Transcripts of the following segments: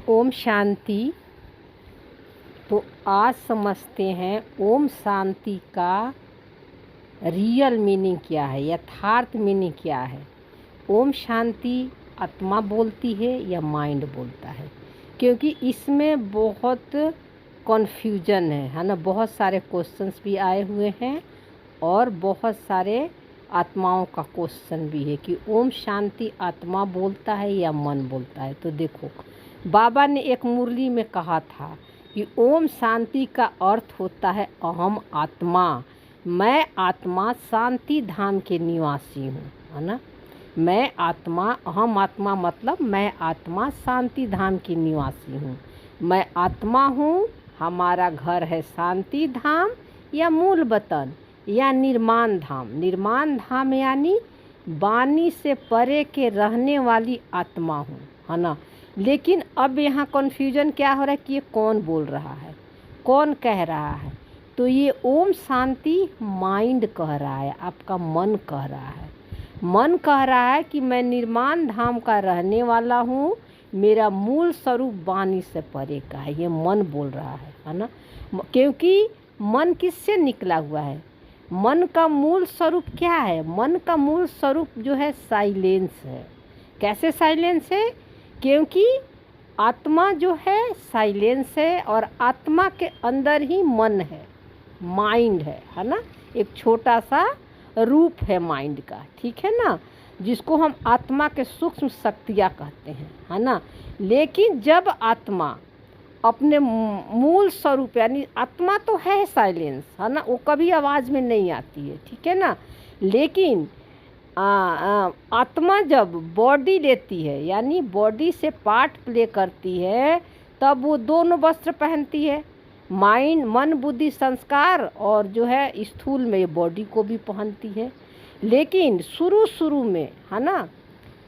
ओम शांति। तो आज समझते हैं ओम शांति का रियल मीनिंग क्या है, यथार्थ मीनिंग क्या है। ओम शांति आत्मा बोलती है या माइंड बोलता है, क्योंकि इसमें बहुत कन्फ्यूजन है ना। बहुत सारे क्वेश्चंस भी आए हुए हैं और बहुत सारे आत्माओं का क्वेश्चन भी है कि ओम शांति आत्मा बोलता है या मन बोलता है। तो देखो, बाबा ने एक मुरली में कहा था कि ओम शांति का अर्थ होता है अहम आत्मा, मैं आत्मा शांति धाम के निवासी हूँ, है ना। मैं आत्मा, अहम आत्मा मतलब मैं आत्मा शांति धाम की निवासी हूँ। मैं आत्मा हूँ, हमारा घर है शांति धाम या मूल वतन या निर्माण धाम। निर्माण धाम यानी वाणी से परे के रहने वाली आत्मा हूँ, है ना। लेकिन अब यहाँ कन्फ्यूजन क्या हो रहा है कि ये कौन बोल रहा है, कौन कह रहा है। तो ये ओम शांति माइंड कह रहा है, आपका मन कह रहा है। मन कह रहा है कि मैं निर्माण धाम का रहने वाला हूँ, मेरा मूल स्वरूप वाणी से परे का है। ये मन बोल रहा है ना। क्योंकि मन किससे निकला हुआ है, मन का मूल स्वरूप क्या है। मन का मूल स्वरूप जो है साइलेंस है। कैसे साइलेंस है? क्योंकि आत्मा जो है साइलेंस है और आत्मा के अंदर ही मन है, माइंड है ना। एक छोटा सा रूप है माइंड का, ठीक है ना, जिसको हम आत्मा के सूक्ष्म शक्तियाँ कहते हैं, है ना। लेकिन जब आत्मा अपने मूल स्वरूप, यानी आत्मा तो है साइलेंस, है ना, वो कभी आवाज़ में नहीं आती है, ठीक है ना। लेकिन आत्मा जब बॉडी लेती है, यानी बॉडी से पार्ट प्ले करती है, तब वो दोनों वस्त्र पहनती है, माइंड, मन, बुद्धि, संस्कार, और जो है स्थूल में ये बॉडी को भी पहनती है। लेकिन शुरू में, है ना,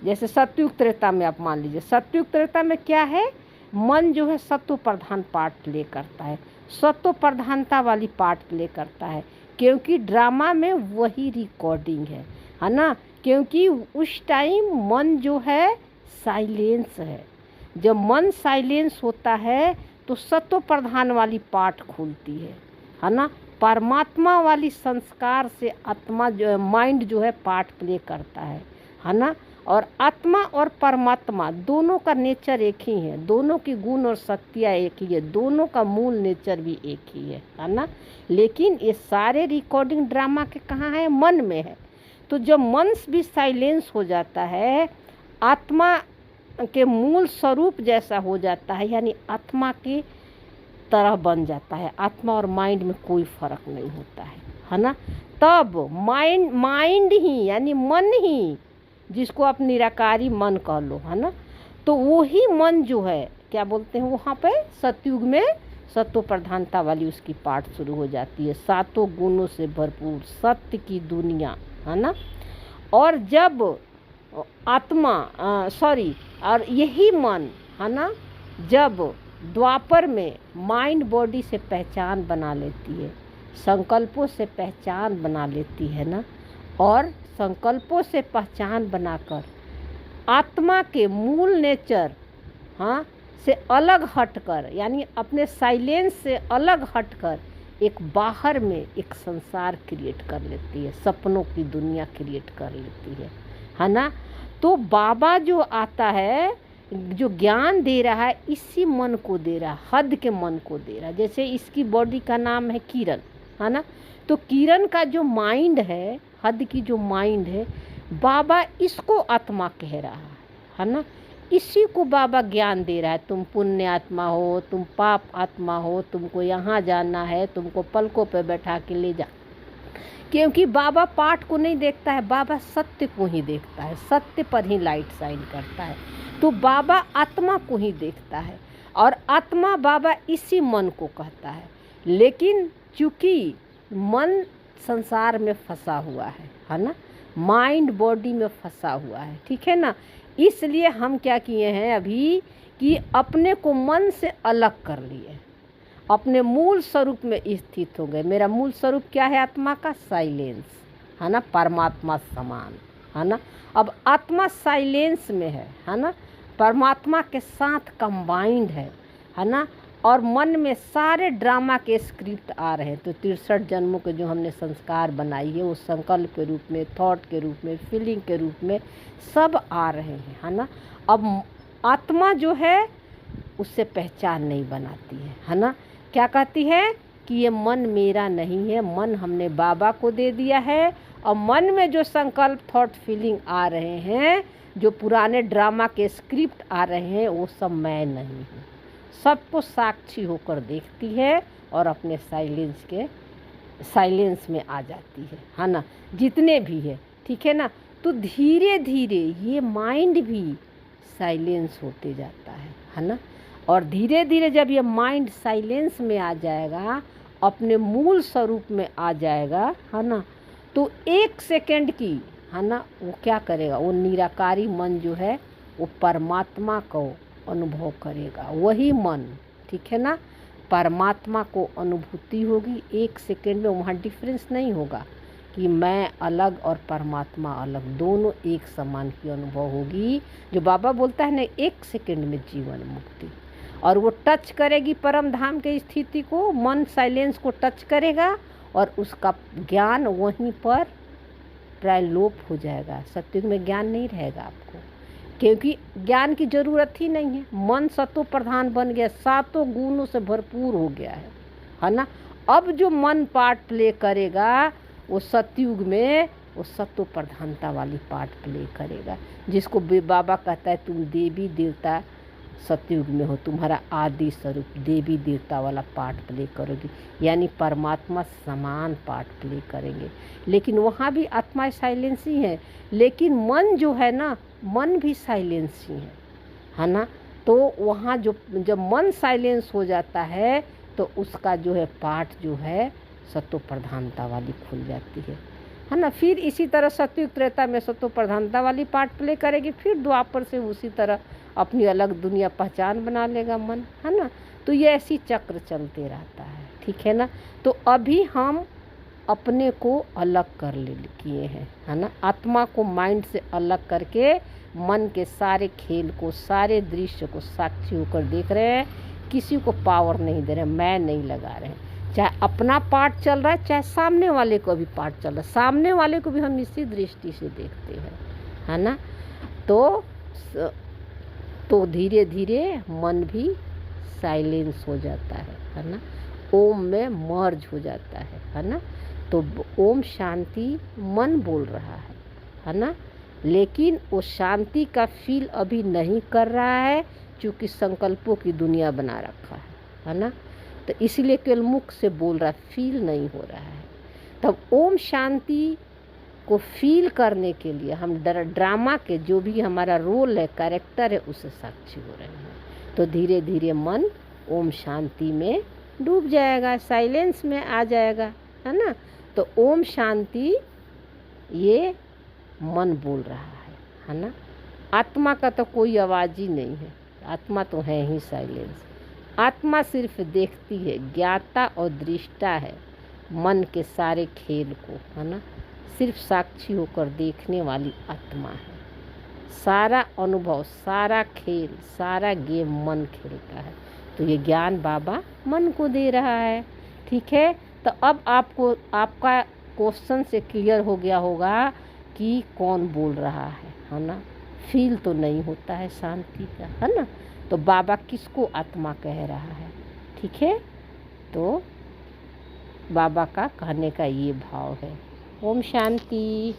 जैसे सतयुग त्रेता में आप मान लीजिए, सतयुग त्रेता में क्या है, मन जो है सत्व प्रधान पार्ट प्ले करता है, सत्व प्रधानता वाली पार्ट प्ले करता है, क्योंकि ड्रामा में वही रिकॉर्डिंग है ना। क्योंकि उस टाइम मन जो है साइलेंस है। जब मन साइलेंस होता है तो सत्व प्रधान वाली पार्ट खुलती है ना। परमात्मा वाली संस्कार से आत्मा जो है, माइंड जो है पार्ट प्ले करता है ना। और आत्मा और परमात्मा दोनों का नेचर एक ही है, दोनों की गुण और शक्तियाँ एक ही है, दोनों का मूल नेचर भी एक ही है ना। लेकिन ये सारे रिकॉर्डिंग ड्रामा के कहाँ है, मन में है। तो जब मन भी साइलेंस हो जाता है, आत्मा के मूल स्वरूप जैसा हो जाता है, यानी आत्मा की तरह बन जाता है, आत्मा और माइंड में कोई फर्क नहीं होता है ना। तब माइंड ही, यानी मन ही, जिसको आप निराकारी मन कह लो, है ना। तो वही मन जो है, क्या बोलते हैं वहाँ पे, सतयुग में सत्व प्रधानता वाली उसकी पार्ट शुरू हो जाती है, सातों गुणों से भरपूर सत्य की दुनिया, है ना। और जब आत्मा और यही मन, है ना, जब द्वापर में माइंड बॉडी से पहचान बना लेती है, संकल्पों से पहचान बना लेती है ना, और संकल्पों से पहचान बनाकर आत्मा के मूल नेचर से अलग हटकर, यानी अपने साइलेंस से अलग हटकर एक बाहर में एक संसार क्रिएट कर लेती है, सपनों की दुनिया क्रिएट कर लेती है ना। तो बाबा जो आता है, जो ज्ञान दे रहा है, इसी मन को दे रहा है, हद के मन को दे रहा है। जैसे इसकी बॉडी का नाम है किरण, है ना। तो किरण का जो माइंड है, हद की जो माइंड है, बाबा इसको आत्मा कह रहा है ना। इसी को बाबा ज्ञान दे रहा है, तुम पुण्य आत्मा हो, तुम पाप आत्मा हो, तुमको यहाँ जाना है, तुमको पलकों पे बैठा के ले जा। क्योंकि बाबा पाठ को नहीं देखता है, बाबा सत्य को ही देखता है, सत्य पर ही लाइट शाइन करता है। तो बाबा आत्मा को ही देखता है, और आत्मा बाबा इसी मन को कहता है। लेकिन चूँकि मन संसार में फंसा हुआ है ना, माइंड बॉडी में फंसा हुआ है, ठीक है ना। इसलिए हम क्या किए हैं अभी कि अपने को मन से अलग कर लिए, अपने मूल स्वरूप में स्थित हो गए। मेरा मूल स्वरूप क्या है, आत्मा का साइलेंस, है ना, परमात्मा समान, है ना। अब आत्मा साइलेंस में है ना, परमात्मा के साथ कंबाइंड है ना। और मन में सारे ड्रामा के स्क्रिप्ट आ रहे हैं। तो 63 जन्मों के जो हमने संस्कार बनाई है वो संकल्प के रूप में, थॉट के रूप में, फीलिंग के रूप में सब आ रहे हैं, है ना। अब आत्मा जो है उससे पहचान नहीं बनाती है ना। क्या कहती है कि ये मन मेरा नहीं है, मन हमने बाबा को दे दिया है। और मन में जो संकल्प, थॉट, फीलिंग आ रहे हैं, जो पुराने ड्रामा के स्क्रिप्ट आ रहे हैं, वो सब मैं नहीं हूँ। सबको साक्षी होकर देखती है और अपने साइलेंस में आ जाती है ना, जितने भी है, ठीक है ना। तो धीरे धीरे ये माइंड भी साइलेंस होते जाता है ना। और धीरे धीरे जब ये माइंड साइलेंस में आ जाएगा, अपने मूल स्वरूप में आ जाएगा, है ना, तो 1 सेकंड की, है ना, वो क्या करेगा, वो निराकारी मन जो है वो परमात्मा को अनुभव करेगा। वही मन, ठीक है ना, परमात्मा को अनुभूति होगी 1 सेकंड में। वहाँ डिफरेंस नहीं होगा कि मैं अलग और परमात्मा अलग, दोनों एक समान की अनुभव होगी। जो बाबा बोलता है ना, 1 सेकंड में जीवन मुक्ति। और वो टच करेगी परम धाम की स्थिति को, मन साइलेंस को टच करेगा और उसका ज्ञान वहीं पर प्राय लोप हो जाएगा। सत्युग में ज्ञान नहीं रहेगा आपको, क्योंकि ज्ञान की ज़रूरत ही नहीं है। मन सतो प्रधान बन गया, 7 गुणों से भरपूर हो गया है ना। अब जो मन पार्ट प्ले करेगा वो सतयुग में वो सतो प्रधानता वाली पार्ट प्ले करेगा, जिसको बाबा कहता है तुम देवी देवता सतयुग में हो, तुम्हारा आदि स्वरूप देवी देवता वाला पार्ट प्ले करोगी, यानी परमात्मा समान पार्ट प्ले करेंगे। लेकिन वहाँ भी आत्मा साइलेंस ही है, लेकिन मन जो है ना, मन भी साइलेंस ही है ना। तो वहाँ जो जब मन साइलेंस हो जाता है तो उसका जो है पार्ट जो है सत्व प्रधानता वाली खुल जाती है ना। फिर इसी तरह सतयुग त्रेता में सत्व प्रधानता वाली पार्ट प्ले करेगी, फिर द्वापर से उसी तरह अपनी अलग दुनिया पहचान बना लेगा मन, है ना। तो ये ऐसी चक्र चलते रहता है, ठीक है ना। तो अभी हम अपने को अलग कर ले किए हैं, है ना। आत्मा को माइंड से अलग करके मन के सारे खेल को, सारे दृश्य को साक्षी होकर देख रहे हैं। किसी को पावर नहीं दे रहे, मैं नहीं लगा रहे हैं। चाहे अपना पार्ट चल रहा है, चाहे सामने वाले को भी पार्ट चल रहा है, सामने वाले को भी हम इसी दृष्टि से देखते हैं, है ना। तो धीरे धीरे मन भी साइलेंस हो जाता है ना। ओम में मर्ज हो जाता है ना। तो ओम शांति मन बोल रहा है ना, लेकिन वो शांति का फील अभी नहीं कर रहा है, क्योंकि संकल्पों की दुनिया बना रखा है ना। तो इसलिए केवल मुख से बोल रहा है, फील नहीं हो रहा है। तब ओम शांति को फील करने के लिए हम ड्रामा के जो भी हमारा रोल है, कैरेक्टर है, उससे साक्षी हो रहे हैं। तो धीरे धीरे मन ओम शांति में डूब जाएगा, साइलेंस में आ जाएगा, है ना। तो ओम शांति ये मन बोल रहा है ना। आत्मा का तो कोई आवाज़ ही नहीं है, आत्मा तो है ही साइलेंस। आत्मा सिर्फ देखती है, ज्ञाता और दृष्टा है मन के सारे खेल को, है ना। सिर्फ साक्षी होकर देखने वाली आत्मा है। सारा अनुभव, सारा खेल, सारा गेम मन खेलता है। तो ये ज्ञान बाबा मन को दे रहा है, ठीक है। तो अब आपको आपका क्वेश्चन से क्लियर हो गया होगा कि कौन बोल रहा है ना। फील तो नहीं होता है शांति का, है ना। तो बाबा किसको आत्मा कह रहा है, ठीक है। तो बाबा का कहने का ये भाव है। ओम शांति।